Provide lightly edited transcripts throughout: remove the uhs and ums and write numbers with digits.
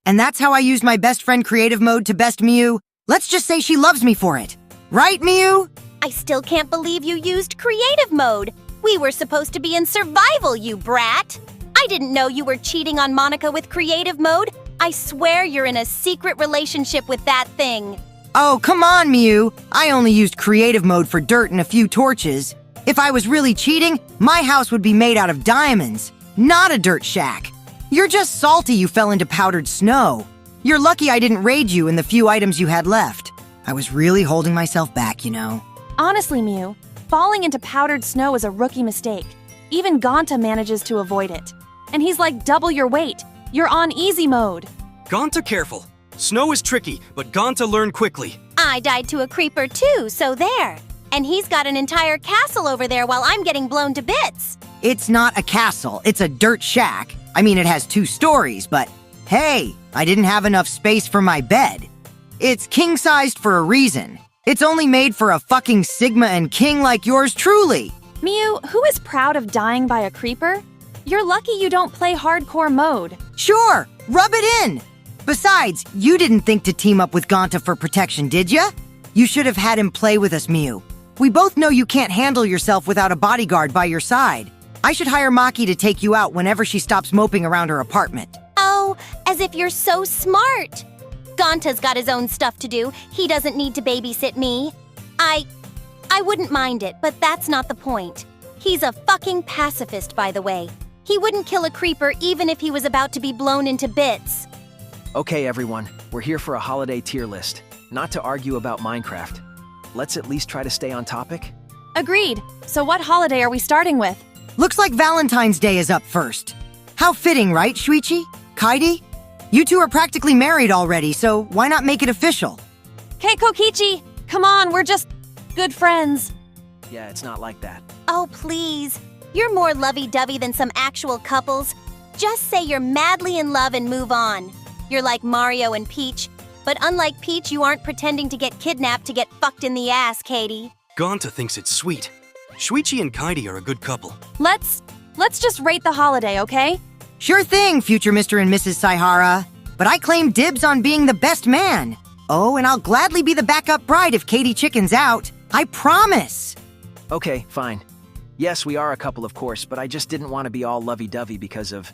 And that's how I used my best friend creative mode to best Miu. Let's just say she loves me for it. Right, Miu? I still can't believe you used creative mode. We were supposed to be in survival, you brat. I didn't know you were cheating on Monica with creative mode. I swear you're in a secret relationship with that thing. Oh, come on, Miu. I only used creative mode for dirt and a few torches. If I was really cheating, my house would be made out of diamonds, not a dirt shack. You're just salty you fell into powdered snow. You're lucky I didn't raid you in the few items you had left. I was really holding myself back, you know. Honestly, Miu, falling into powdered snow is a rookie mistake. Even Gonta manages to avoid it. And he's like double your weight. You're on easy mode. Gonta, careful. Snow is tricky, but Gonta learned quickly. I died to a creeper too, so there. And he's got an entire castle over there while I'm getting blown to bits. It's not a castle, it's a dirt shack. I mean, it has 2 stories, but hey, I didn't have enough space for my bed. It's king-sized for a reason. It's only made for a fucking Sigma and king like yours truly. Miu, who is proud of dying by a creeper? You're lucky you don't play hardcore mode. Sure, rub it in. Besides, you didn't think to team up with Gonta for protection, did ya? You should have had him play with us, Miu. We both know you can't handle yourself without a bodyguard by your side. I should hire Maki to take you out whenever she stops moping around her apartment. Oh, as if you're so smart. Gonta's got his own stuff to do. He doesn't need to babysit me. I wouldn't mind it, but that's not the point. He's a fucking pacifist, by the way. He wouldn't kill a creeper even if he was about to be blown into bits. Okay, everyone, we're here for a holiday tier list, not to argue about Minecraft. Let's at least try to stay on topic. Agreed. So what holiday are we starting with? Looks like Valentine's Day is up first. How fitting, right, Shuichi? Kaede? You two are practically married already, so why not make it official? Hey, Kokichi! Come on, we're just good friends. Yeah, it's not like that. Oh, please. You're more lovey-dovey than some actual couples. Just say you're madly in love and move on. You're like Mario and Peach, but unlike Peach, you aren't pretending to get kidnapped to get fucked in the ass, Kaede. Gonta thinks it's sweet. Shuichi and Kaede are a good couple. Let's just rate the holiday, okay? Sure thing, future Mr. and Mrs. Saihara. But I claim dibs on being the best man. Oh, and I'll gladly be the backup bride if Kaede chickens out. I promise. Okay, fine. Yes, we are a couple, of course, but I just didn't want to be all lovey-dovey because of,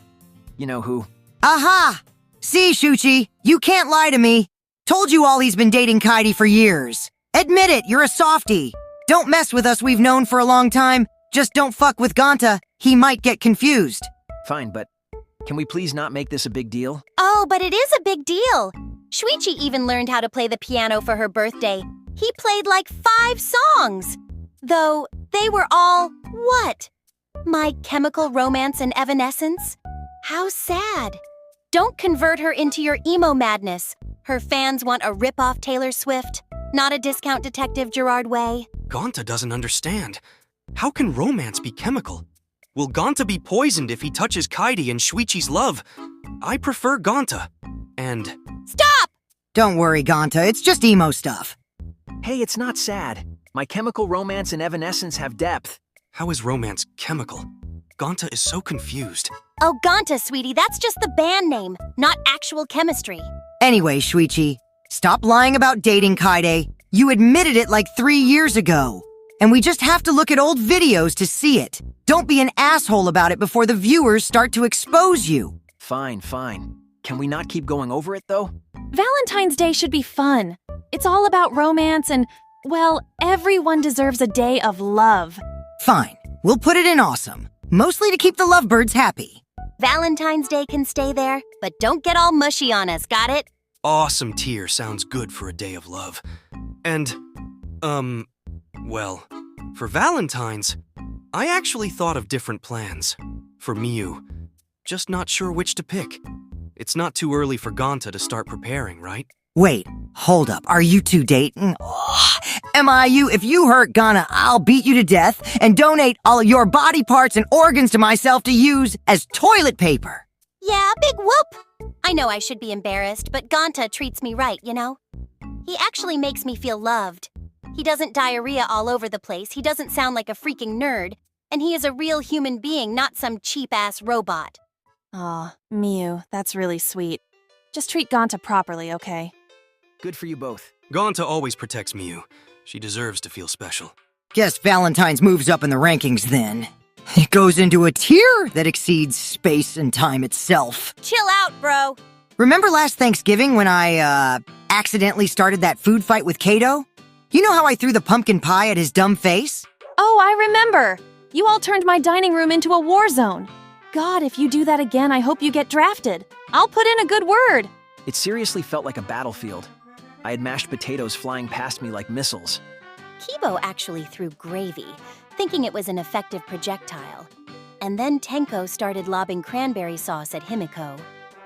you know who. Aha! See, Shuichi, you can't lie to me. Told you all he's been dating Kaede for years. Admit it, you're a softie. Don't mess with us we've known for a long time. Just don't fuck with Gonta. He might get confused. Fine, but can we please not make this a big deal? Oh, but it is a big deal. Shuichi even learned how to play the piano for her birthday. He played like 5 songs. Though they were all, what? My Chemical Romance and Evanescence? How sad. Don't convert her into your emo madness. Her fans want a rip-off Taylor Swift, not a discount Detective Gerard Way. Gonta doesn't understand. How can romance be chemical? Will Gonta be poisoned if he touches Kaede and Shuichi's love? I prefer Gonta. And... Stop! Don't worry, Gonta. It's just emo stuff. Hey, it's not sad. My Chemical Romance and Evanescence have depth. how is romance chemical? Gonta is so confused. Oh, Gonta, sweetie, that's just the band name, not actual chemistry. Anyway, Shuichi, stop lying about dating Kaede. You admitted it like 3 years ago. And we just have to look at old videos to see it. Don't be an asshole about it before the viewers start to expose you. Fine, fine. Can we not keep going over it, though? Valentine's Day should be fun. It's all about romance and, well, everyone deserves a day of love. Fine, we'll put it in awesome. Mostly to keep the lovebirds happy. Valentine's Day can stay there, but don't get all mushy on us, got it? Awesome tier sounds good for a day of love. And, well, for Valentine's, I actually thought of different plans. For Miu, just not sure which to pick. It's not too early for Gonta to start preparing, right? Wait, hold up. Are you two dating? Oh, MIU, if you hurt Ghana, I'll beat you to death and donate all your body parts and organs to myself to use as toilet paper. Yeah, big whoop! I know I should be embarrassed, but Gonta treats me right, you know? He actually makes me feel loved. He doesn't diarrhea all over the place, he doesn't sound like a freaking nerd, and he is a real human being, not some cheap-ass robot. Aw, Miu, that's really sweet. Just treat Gonta properly, okay? Good for you both. Gonta always protects Miu. She deserves to feel special. Guess Valentine's moves up in the rankings then. It goes into a tier that exceeds space and time itself. Chill out, bro. Remember last Thanksgiving when I, accidentally started that food fight with Kato? You know how I threw the pumpkin pie at his dumb face? Oh, I remember! You all turned my dining room into a war zone. God, if you do that again, I hope you get drafted. I'll put in a good word. It seriously felt like a battlefield. I had mashed potatoes flying past me like missiles. Kibo actually threw gravy, thinking it was an effective projectile. And then Tenko started lobbing cranberry sauce at Himiko.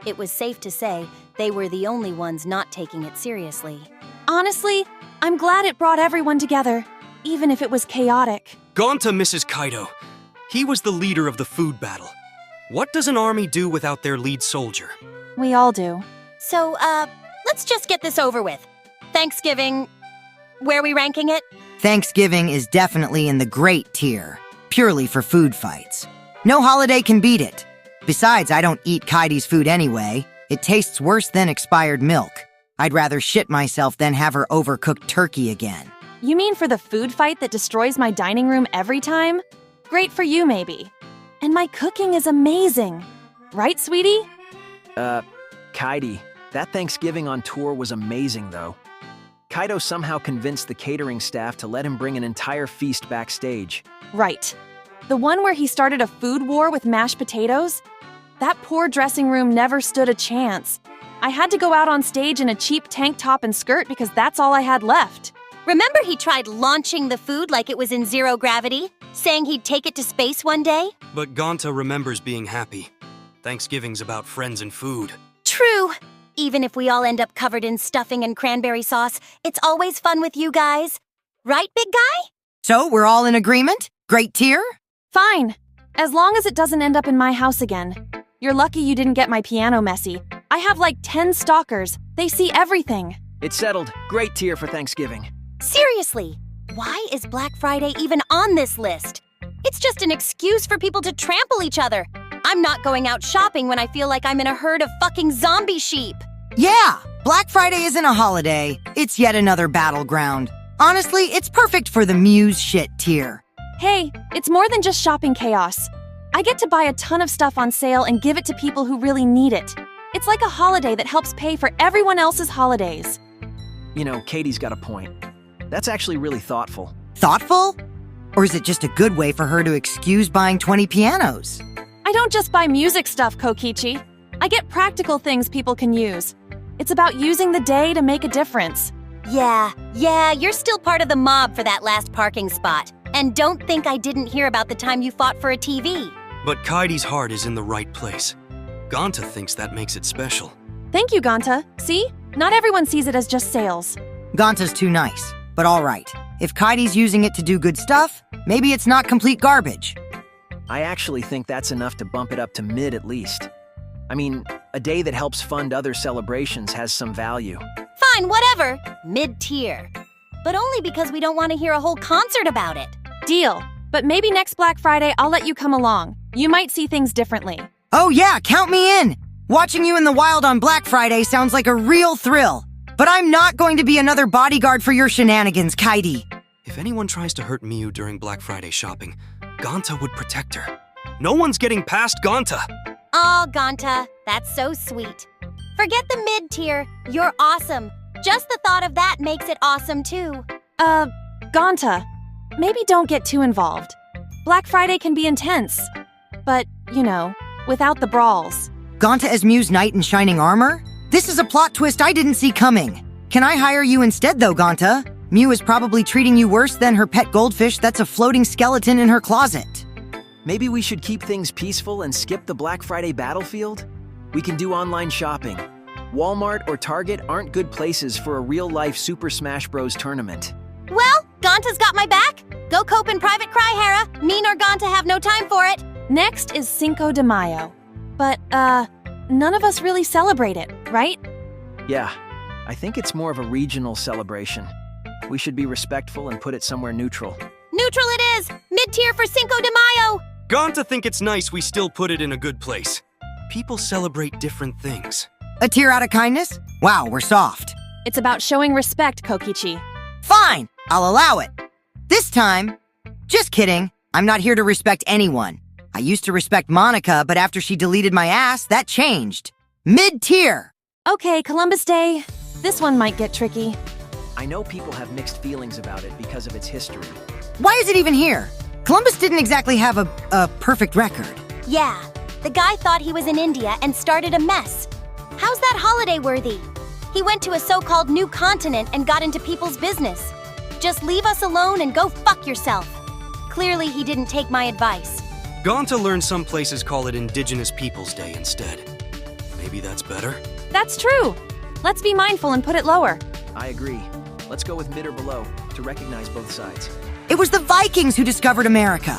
It was safe to say they were the only ones not taking it seriously. Honestly, I'm glad it brought everyone together, even if it was chaotic. Gonta misses Kaido. He was the leader of the food battle. What does an army do without their lead soldier? We all do. So, let's just get this over with. Thanksgiving, where are we ranking it? Thanksgiving is definitely in the great tier, purely for food fights. No holiday can beat it. Besides, I don't eat Kaide's food anyway. It tastes worse than expired milk. I'd rather shit myself than have her overcooked turkey again. You mean for the food fight that destroys my dining room every time? Great for you, maybe. And my cooking is amazing. Right, sweetie? Kaede, that Thanksgiving on tour was amazing, though. Kaido somehow convinced the catering staff to let him bring an entire feast backstage. Right. The one where he started a food war with mashed potatoes? That poor dressing room never stood a chance. I had to go out on stage in a cheap tank top and skirt because that's all I had left. Remember he tried launching the food like it was in zero gravity, saying he'd take it to space one day? But Gonta remembers being happy. Thanksgiving's about friends and food. True. Even if we all end up covered in stuffing and cranberry sauce, it's always fun with you guys. Right, big guy? So, we're all in agreement? Great tier? Fine. As long as it doesn't end up in my house again. You're lucky you didn't get my piano messy. I have like 10 stalkers. They see everything. It's settled. Great tier for Thanksgiving. Seriously, why is Black Friday even on this list? It's just an excuse for people to trample each other. I'm not going out shopping when I feel like I'm in a herd of fucking zombie sheep. Yeah, Black Friday isn't a holiday. It's yet another battleground. Honestly, it's perfect for the Muse shit tier. Hey, it's more than just shopping chaos. I get to buy a ton of stuff on sale and give it to people who really need it. It's like a holiday that helps pay for everyone else's holidays. You know, Katie's got a point. That's actually really thoughtful. Thoughtful? Or is it just a good way for her to excuse buying 20 pianos? I don't just buy music stuff, Kokichi. I get practical things people can use. It's about using the day to make a difference. Yeah, you're still part of the mob for that last parking spot. And don't think I didn't hear about the time you fought for a TV. But Kaide's heart is in the right place. Gonta thinks that makes it special. Thank you, Gonta. See? Not everyone sees it as just sales. Gonta's too nice, but all right. If Kaide's using it to do good stuff, maybe it's not complete garbage. I actually think that's enough to bump it up to mid at least. I mean, a day that helps fund other celebrations has some value. Fine, whatever. Mid-tier. But only because we don't want to hear a whole concert about it. Deal. But maybe next Black Friday I'll let you come along. You might see things differently. Oh yeah, count me in! Watching you in the wild on Black Friday sounds like a real thrill. But I'm not going to be another bodyguard for your shenanigans, Kaede. If anyone tries to hurt Miu during Black Friday shopping, Gonta would protect her. No one's getting past Gonta. Oh, Gonta, that's so sweet. Forget the mid-tier. You're awesome. Just the thought of that makes it awesome, too. Gonta, maybe don't get too involved. Black Friday can be intense. But, you know, without the brawls. Gonta as Miu's knight in shining armor? This is a plot twist I didn't see coming. Can I hire you instead, though, Gonta? Miu is probably treating you worse than her pet goldfish that's a floating skeleton in her closet. Maybe we should keep things peaceful and skip the Black Friday battlefield? We can do online shopping. Walmart or Target aren't good places for a real-life Super Smash Bros. Tournament. Well, Gonta's got my back. Go cope in private cry, Hera. Me nor Gonta have no time for it. Next is Cinco de Mayo. But, none of us really celebrate it, right? Yeah, I think it's more of a regional celebration. We should be respectful and put it somewhere neutral. Neutral it is! Mid-tier for Cinco de Mayo! Gonta think it's nice we still put it in a good place. People celebrate different things. A tear out of kindness? Wow, we're soft. It's about showing respect, Kokichi. Fine, I'll allow it. This time, just kidding. I'm not here to respect anyone. I used to respect Monica, but after she deleted my ass, that changed. Mid-tier. Okay, Columbus Day. This one might get tricky. I know people have mixed feelings about it because of its history. Why is it even here? Columbus didn't exactly have a perfect record. Yeah, the guy thought he was in India and started a mess. How's that holiday worthy? He went to a so-called new continent and got into people's business. Just leave us alone and go fuck yourself. Clearly, he didn't take my advice. Gonta learned some places call it Indigenous Peoples Day instead. Maybe that's better? That's true. Let's be mindful and put it lower. I agree. Let's go with mid or below to recognize both sides. It was the Vikings who discovered America.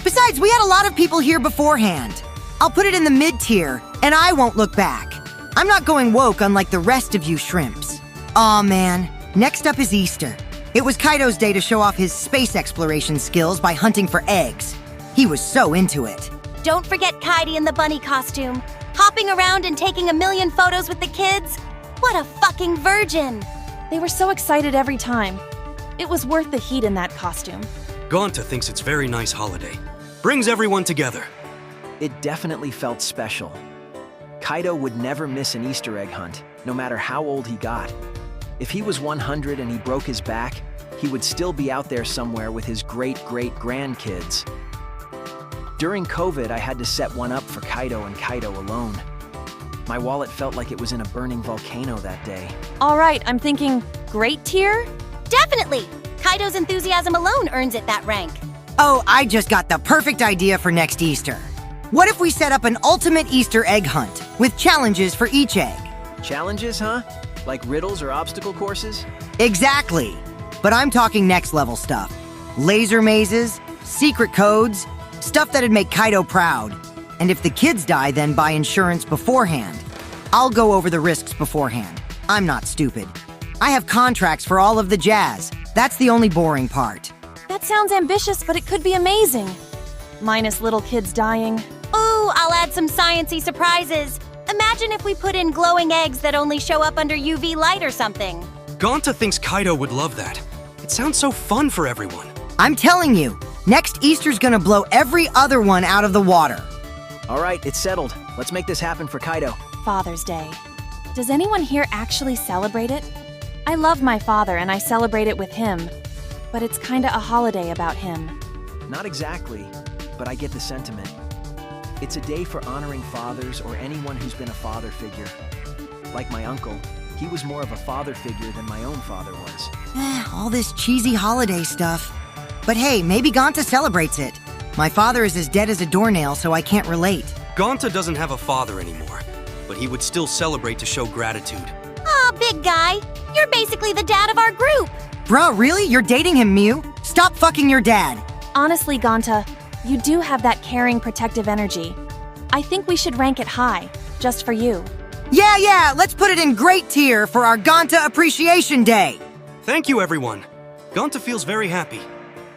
Besides, we had a lot of people here beforehand. I'll put it in the mid-tier, and I won't look back. I'm not going woke unlike the rest of you shrimps. Aw, man. Next up is Easter. It was Kaido's day to show off his space exploration skills by hunting for eggs. He was so into it. Don't forget Kaede in the bunny costume, hopping around and taking a million photos with the kids. What a fucking virgin! They were so excited every time. It was worth the heat in that costume. Gonta thinks it's very nice holiday. Brings everyone together. It definitely felt special. Kaido would never miss an Easter egg hunt, no matter how old he got. If he was 100 and he broke his back, he would still be out there somewhere with his great-great-grandkids. During COVID, I had to set one up for Kaido and Kaido alone. My wallet felt like it was in a burning volcano that day. All right, I'm thinking great tier? Definitely! Kaido's enthusiasm alone earns it that rank. Oh, I just got the perfect idea for next Easter. What if we set up an ultimate Easter egg hunt with challenges for each egg? Challenges, huh? Like riddles or obstacle courses? Exactly. But I'm talking next level stuff. Laser mazes, secret codes, stuff that'd make Kaido proud. And if the kids die, then buy insurance beforehand. I'll go over the risks beforehand. I'm not stupid. I have contracts for all of the jazz. That's the only boring part. That sounds ambitious, but it could be amazing. Minus little kids dying. Ooh, I'll add some science-y surprises. Imagine if we put in glowing eggs that only show up under UV light or something. Gonta thinks Kaido would love that. It sounds so fun for everyone. I'm telling you, next Easter's gonna blow every other one out of the water. All right, it's settled. Let's make this happen for Kaido. Father's Day. Does anyone here actually celebrate it? I love my father and I celebrate it with him. But it's kinda a holiday about him. Not exactly, but I get the sentiment. It's a day for honoring fathers or anyone who's been a father figure. Like my uncle, he was more of a father figure than my own father was. All this cheesy holiday stuff. But hey, maybe Gonta celebrates it. My father is as dead as a doornail, so I can't relate. Gonta doesn't have a father anymore, but he would still celebrate to show gratitude. Aw, big guy. You're basically the dad of our group. Bruh, really? You're dating him, Miu? Stop fucking your dad. Honestly, Gonta, you do have that caring, protective energy. I think we should rank it high, just for you. Yeah, let's put it in great tier for our Gonta Appreciation Day. Thank you, everyone. Gonta feels very happy.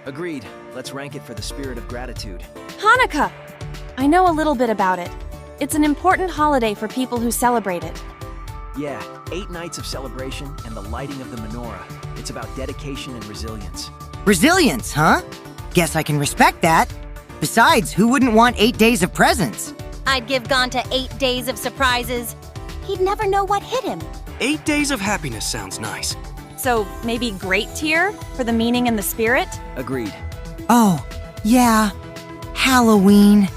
Agreed. Let's rank it for the spirit of gratitude. Hanukkah! I know a little bit about it. It's an important holiday for people who celebrate it. Yeah, 8 nights of celebration and the lighting of the menorah. It's about dedication and resilience. Resilience, huh? Guess I can respect that. Besides, who wouldn't want 8 days of presents? I'd give Gonta 8 days of surprises. He'd never know what hit him. 8 days of happiness sounds nice. So maybe great tier for the meaning and the spirit? Agreed. Oh, yeah. Halloween.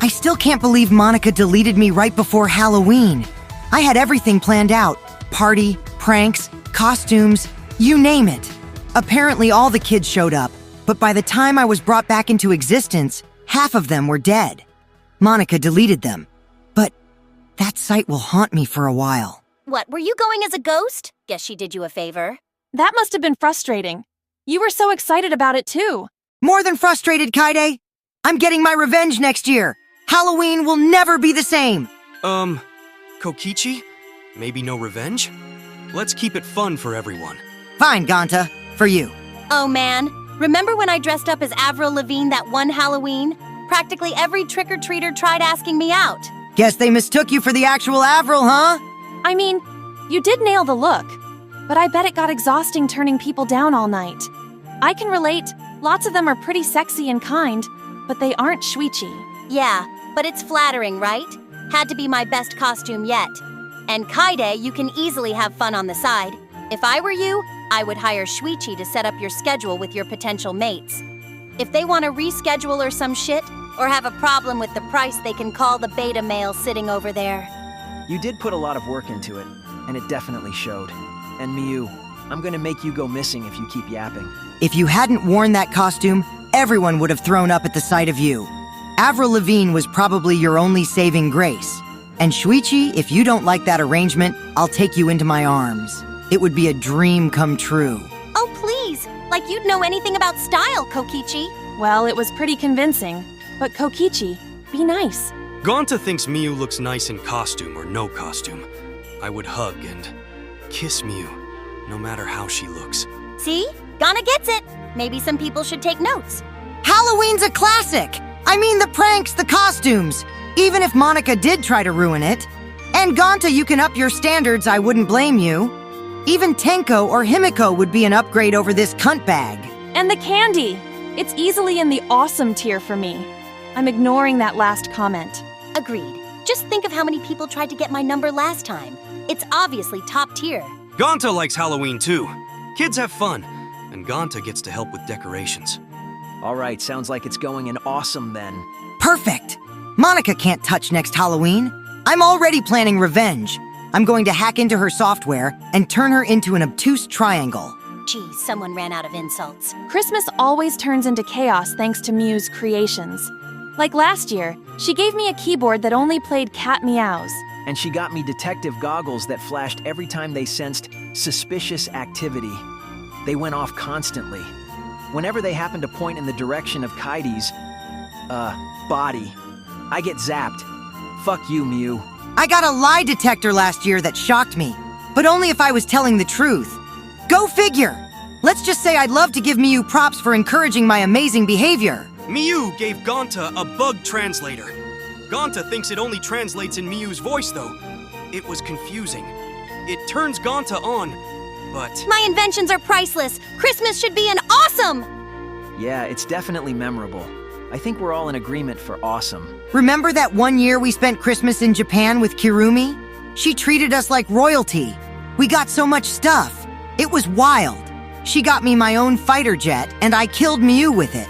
I still can't believe Monica deleted me right before Halloween. I had everything planned out. Party, pranks, costumes, you name it. Apparently all the kids showed up, but by the time I was brought back into existence, half of them were dead. Monica deleted them. But that sight will haunt me for a while. What, were you going as a ghost? Guess she did you a favor. That must have been frustrating. You were so excited about it too. More than frustrated, Kaede. I'm getting my revenge next year. Halloween will never be the same. Kokichi? Maybe no revenge? Let's keep it fun for everyone. Fine, Gonta. For you. Oh man, remember when I dressed up as Avril Lavigne that one Halloween? Practically every trick-or-treater tried asking me out. Guess they mistook you for the actual Avril, huh? I mean, you did nail the look, but I bet it got exhausting turning people down all night. I can relate, lots of them are pretty sexy and kind, but they aren't Shuichi. Yeah, but it's flattering, right? Had to be my best costume yet. And Kaede, you can easily have fun on the side. If I were you, I would hire Shuichi to set up your schedule with your potential mates. If they want to reschedule or some shit, or have a problem with the price, they can call the beta male sitting over there. You did put a lot of work into it, and it definitely showed. And Miu, I'm gonna make you go missing if you keep yapping. If you hadn't worn that costume, everyone would have thrown up at the sight of you. Avril Lavigne was probably your only saving grace. And Shuichi, if you don't like that arrangement, I'll take you into my arms. It would be a dream come true. Oh, please! Like you'd know anything about style, Kokichi. Well, it was pretty convincing. But Kokichi, be nice. Gonta thinks Miu looks nice in costume or no costume. I would hug and kiss Miu, no matter how she looks. See? Ghana gets it. Maybe some people should take notes. Halloween's a classic! I mean the pranks, the costumes. Even if Monica did try to ruin it. And Gonta, you can up your standards, I wouldn't blame you. Even Tenko or Himiko would be an upgrade over this cunt bag. And the candy! It's easily in the awesome tier for me. I'm ignoring that last comment. Agreed. Just think of how many people tried to get my number last time. It's obviously top tier. Gonta likes Halloween too. Kids have fun, and Gonta gets to help with decorations. All right, sounds like it's going in awesome then. Perfect! Monica can't touch next Halloween. I'm already planning revenge. I'm going to hack into her software and turn her into an obtuse triangle. Geez, someone ran out of insults. Christmas always turns into chaos thanks to Miu's creations. Like last year, she gave me a keyboard that only played cat meows. And she got me detective goggles that flashed every time they sensed suspicious activity. They went off constantly. Whenever they happened to point in the direction of Kaede's, body, I get zapped. Fuck you, Miu. I got a lie detector last year that shocked me, but only if I was telling the truth. Go figure! Let's just say I'd love to give Miu props for encouraging my amazing behavior. Miu gave Gonta a bug translator. Gonta thinks it only translates in Miu's voice, though. It was confusing. It turns Gonta on, but... My inventions are priceless. Christmas should be an awesome! Yeah, it's definitely memorable. I think we're all in agreement for awesome. Remember that one year we spent Christmas in Japan with Kirumi? She treated us like royalty. We got so much stuff. It was wild. She got me my own fighter jet, and I killed Miu with it.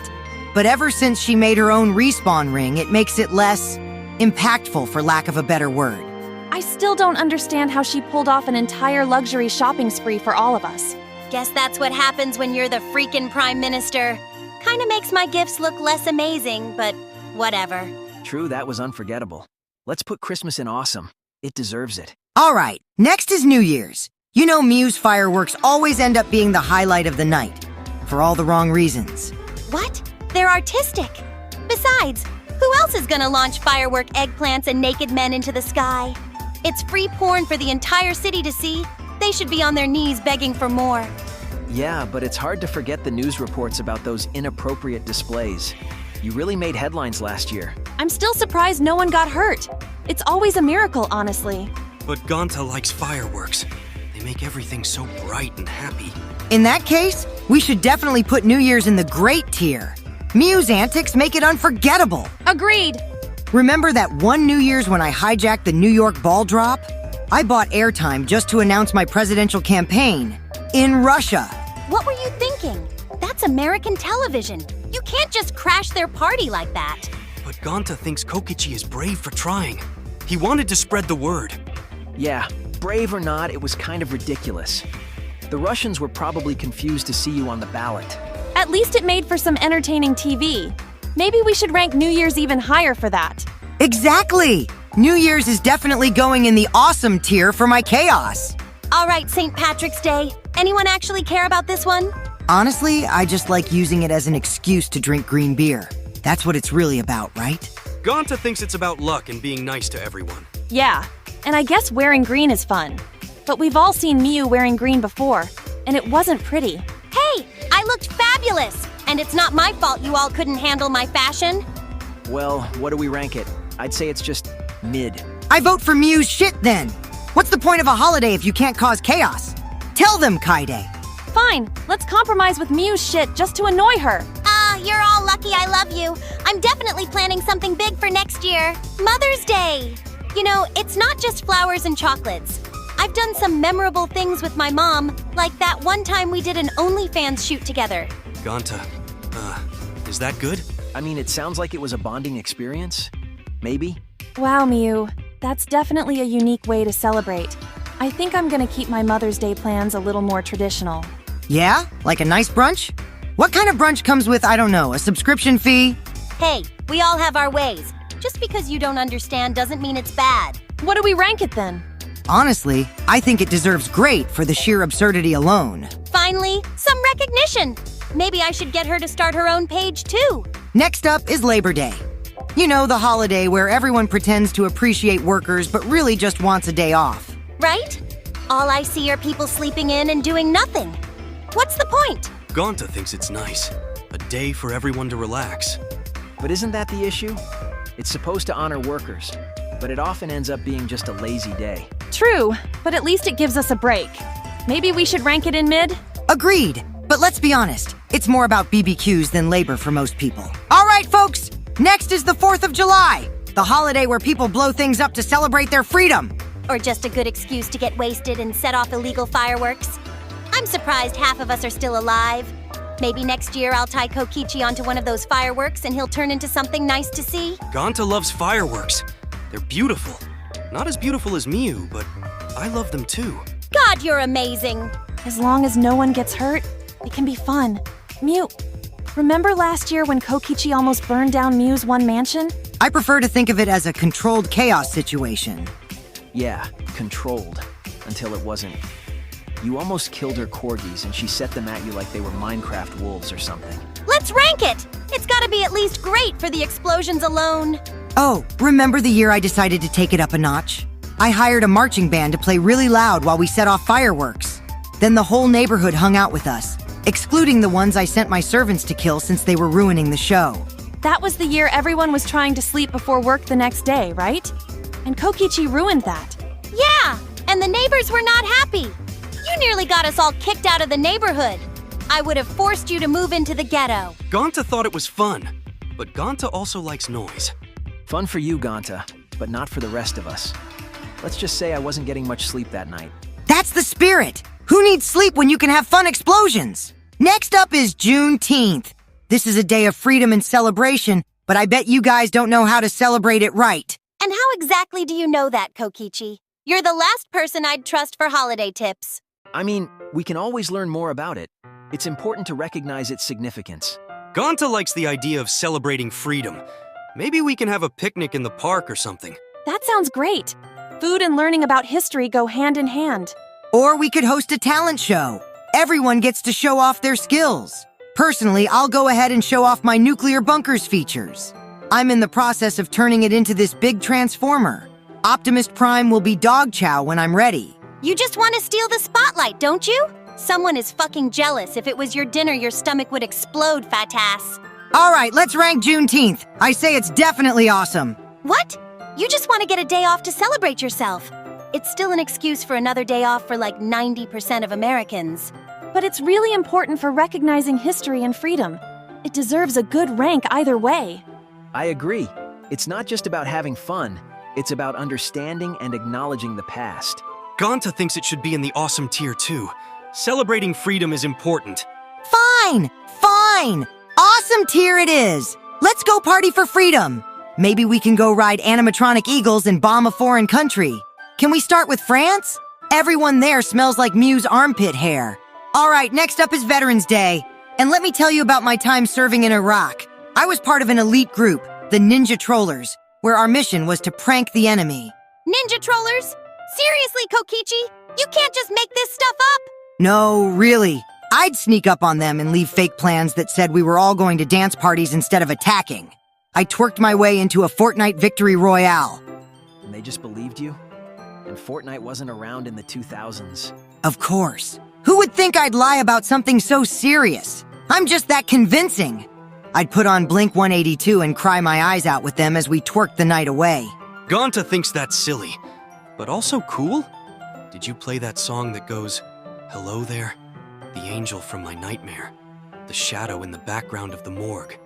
But ever since she made her own respawn ring, it makes it less impactful, for lack of a better word. I still don't understand how she pulled off an entire luxury shopping spree for all of us. Guess that's what happens when you're the freaking prime minister. Kinda makes my gifts look less amazing, but whatever. True, that was unforgettable. Let's put Christmas in awesome. It deserves it. All right, next is New Year's. You know Miu's fireworks always end up being the highlight of the night, for all the wrong reasons. What? They're artistic. Besides, who else is gonna launch firework eggplants and naked men into the sky? It's free porn for the entire city to see. They should be on their knees begging for more. Yeah, but it's hard to forget the news reports about those inappropriate displays. You really made headlines last year. I'm still surprised no one got hurt. It's always a miracle, honestly. But Gonta likes fireworks. They make everything so bright and happy. In that case, we should definitely put New Year's in the great tier. Miu's antics make it unforgettable. Agreed. Remember that one New Year's when I hijacked the New York ball drop? I bought airtime just to announce my presidential campaign in Russia. What were you thinking? That's American television. You can't just crash their party like that. But Gonta thinks Kokichi is brave for trying. He wanted to spread the word. Yeah, brave or not, it was kind of ridiculous. The Russians were probably confused to see you on the ballot. At least it made for some entertaining TV. Maybe we should rank New Year's even higher for that. Exactly! New Year's is definitely going in the awesome tier for my chaos. All right, St. Patrick's Day. Anyone actually care about this one? Honestly, I just like using it as an excuse to drink green beer. That's what it's really about, right? Gonta thinks it's about luck and being nice to everyone. Yeah, and I guess wearing green is fun. But we've all seen Miu wearing green before, and it wasn't pretty. Hey, I looked fabulous! And it's not my fault you all couldn't handle my fashion. Well, what do we rank it? I'd say it's just mid. I vote for Miu's shit then. What's the point of a holiday if you can't cause chaos? Tell them, Kaede. Fine, let's compromise with Miu's shit just to annoy her. You're all lucky I love you. I'm definitely planning something big for next year. Mother's Day. You know, it's not just flowers and chocolates. I've done some memorable things with my mom, like that one time we did an OnlyFans shoot together. Gonta, is that good? I mean, it sounds like it was a bonding experience. Maybe. Wow, Miu, that's definitely a unique way to celebrate. I think I'm gonna keep my Mother's Day plans a little more traditional. Yeah? Like a nice brunch? What kind of brunch comes with, I don't know, a subscription fee? Hey, we all have our ways. Just because you don't understand doesn't mean it's bad. What do we rank it then? Honestly, I think it deserves great for the sheer absurdity alone. Finally, some recognition. Maybe I should get her to start her own page too. Next up is Labor Day. You know, the holiday where everyone pretends to appreciate workers but really just wants a day off. Right? All I see are people sleeping in and doing nothing. What's the point? Gonta thinks it's nice. A day for everyone to relax. But isn't that the issue? It's supposed to honor workers, but it often ends up being just a lazy day. True, but at least it gives us a break. Maybe we should rank it in mid? Agreed. But let's be honest, it's more about BBQs than labor for most people. All right, folks, next is the 4th of July, the holiday where people blow things up to celebrate their freedom. Or just a good excuse to get wasted and set off illegal fireworks. I'm surprised half of us are still alive. Maybe next year I'll tie Kokichi onto one of those fireworks and he'll turn into something nice to see. Gonta loves fireworks. They're beautiful. Not as beautiful as Miu, but I love them too. God, you're amazing. As long as no one gets hurt, it can be fun. Miu, remember last year when Kokichi almost burned down Miu's one mansion? I prefer to think of it as a controlled chaos situation. Yeah, controlled. Until it wasn't. You almost killed her corgis and she set them at you like they were Minecraft wolves or something. Let's rank it. It's gotta be at least great for the explosions alone. Oh, remember the year I decided to take it up a notch? I hired a marching band to play really loud while we set off fireworks. Then the whole neighborhood hung out with us, excluding the ones I sent my servants to kill since they were ruining the show. That was the year everyone was trying to sleep before work the next day, right? And Kokichi ruined that. Yeah, and the neighbors were not happy. You nearly got us all kicked out of the neighborhood. I would have forced you to move into the ghetto. Gonta thought it was fun, but Gonta also likes noise. Fun for you, Gonta, but not for the rest of us. Let's just say I wasn't getting much sleep that night. That's the spirit! Who needs sleep when you can have fun explosions? Next up is Juneteenth. This is a day of freedom and celebration, but I bet you guys don't know how to celebrate it right. And how exactly do you know that, Kokichi? You're the last person I'd trust for holiday tips. I mean, we can always learn more about it. It's important to recognize its significance. Gonta likes the idea of celebrating freedom. Maybe we can have a picnic in the park or something. That sounds great. Food and learning about history go hand in hand. Or we could host a talent show. Everyone gets to show off their skills. Personally, I'll go ahead and show off my nuclear bunkers features. I'm in the process of turning it into this big transformer. Optimus Prime will be dog chow when I'm ready. You just want to steal the spotlight, don't you? Someone is fucking jealous. If it was your dinner, your stomach would explode, fat ass. All right, let's rank Juneteenth. I say it's definitely awesome. What? You just want to get a day off to celebrate yourself. It's still an excuse for another day off for like 90% of Americans. But it's really important for recognizing history and freedom. It deserves a good rank either way. I agree. It's not just about having fun. It's about understanding and acknowledging the past. Gonta thinks it should be in the awesome tier too. Celebrating freedom is important. Fine. Awesome tier it is. Let's go party for freedom. Maybe we can go ride animatronic eagles and bomb a foreign country. Can we start with France? Everyone there smells like Miu's armpit hair. All right, next up is Veterans Day. And let me tell you about my time serving in Iraq. I was part of an elite group, the Ninja Trollers, where our mission was to prank the enemy. Ninja trollers? Seriously, Kokichi? You can't just make this stuff up? No, really. I'd sneak up on them and leave fake plans that said we were all going to dance parties instead of attacking. I twerked my way into a Fortnite victory royale. And they just believed you? And Fortnite wasn't around in the 2000s. Of course. Who would think I'd lie about something so serious? I'm just that convincing. I'd put on Blink 182 and cry my eyes out with them as we twerked the night away. Gonta thinks that's silly, but also cool. did you play that song that goes, "Hello there, the angel from my nightmare, the shadow in the background of the morgue"?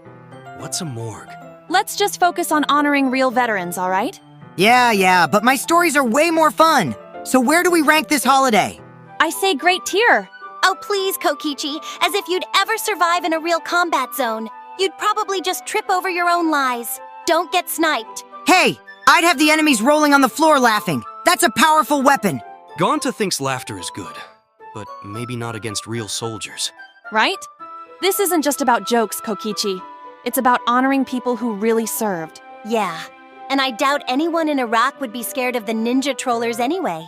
What's a morgue? Let's just focus on honoring real veterans, all right? Yeah, but my stories are way more fun. So where do we rank this holiday? I say great tier. Oh, please, Kokichi, as if you'd ever survive in a real combat zone. You'd probably just trip over your own lies. Don't get sniped. Hey, I'd have the enemies rolling on the floor laughing. That's a powerful weapon. Gonta thinks laughter is good, but maybe not against real soldiers. Right? This isn't just about jokes, Kokichi. It's about honoring people who really served. Yeah, and I doubt anyone in Iraq would be scared of the ninja trollers anyway.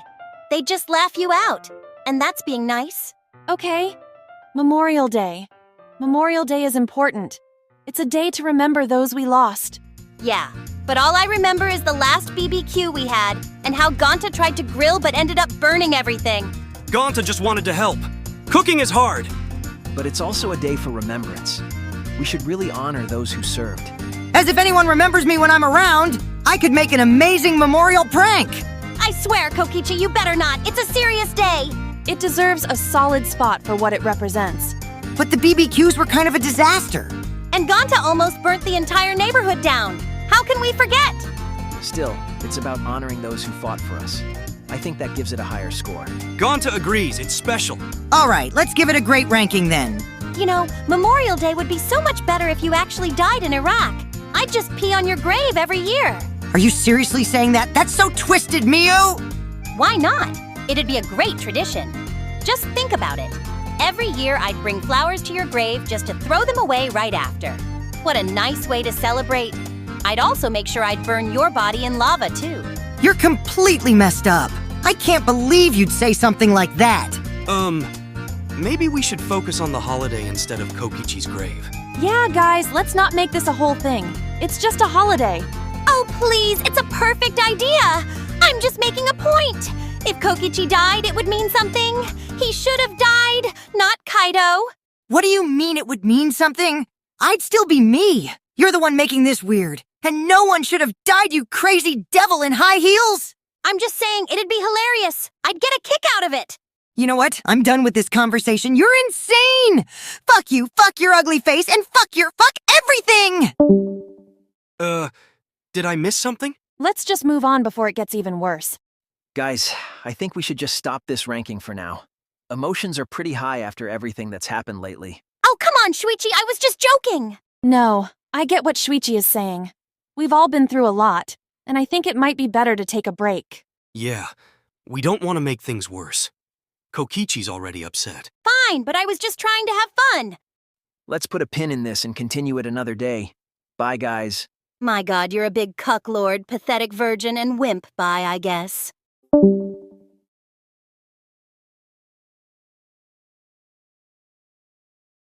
They'd just laugh you out, and that's being nice. Okay. Memorial Day. Memorial Day is important. It's a day to remember those we lost. Yeah, but all I remember is the last BBQ we had, and how Gonta tried to grill but ended up burning everything. Gonta just wanted to help. Cooking is hard. But it's also a day for remembrance. We should really honor those who served. As if anyone remembers me when I'm around, I could make an amazing memorial prank. I swear, Kokichi, you better not. It's a serious day. It deserves a solid spot for what it represents. But the BBQs were kind of a disaster. And Gonta almost burnt the entire neighborhood down. How can we forget? Still, it's about honoring those who fought for us. I think that gives it a higher score. Gonta agrees, it's special. All right, let's give it a great ranking then. You know, Memorial Day would be so much better if you actually died in Iraq. I'd just pee on your grave every year. Are you seriously saying that? That's so twisted, Miu! Why not? It'd be a great tradition. Just think about it. Every year I'd bring flowers to your grave just to throw them away right after. What a nice way to celebrate. I'd also make sure I'd burn your body in lava too. You're completely messed up. I can't believe you'd say something like that. Maybe we should focus on the holiday instead of Kokichi's grave. Yeah, guys, let's not make this a whole thing. It's just a holiday. Oh, please, it's a perfect idea. I'm just making a point. If Kokichi died, it would mean something. He should have died, not Kaido. What do you mean it would mean something? I'd still be me. You're the one making this weird. And no one should have died, you crazy devil in high heels! I'm just saying it'd be hilarious. I'd get a kick out of it. You know what? I'm done with this conversation. You're insane! Fuck you, fuck your ugly face, and fuck everything! Did I miss something? Let's just move on before it gets even worse. Guys, I think we should just stop this ranking for now. Emotions are pretty high after everything that's happened lately. Oh, come on, Shuichi, I was just joking. No, I get what Shuichi is saying. We've all been through a lot, and I think it might be better to take a break. Yeah, we don't want to make things worse. Kokichi's already upset. Fine, but I was just trying to have fun. Let's put a pin in this and continue it another day. Bye, guys. My God, you're a big cuck lord, pathetic virgin, and wimp. Bye, I guess.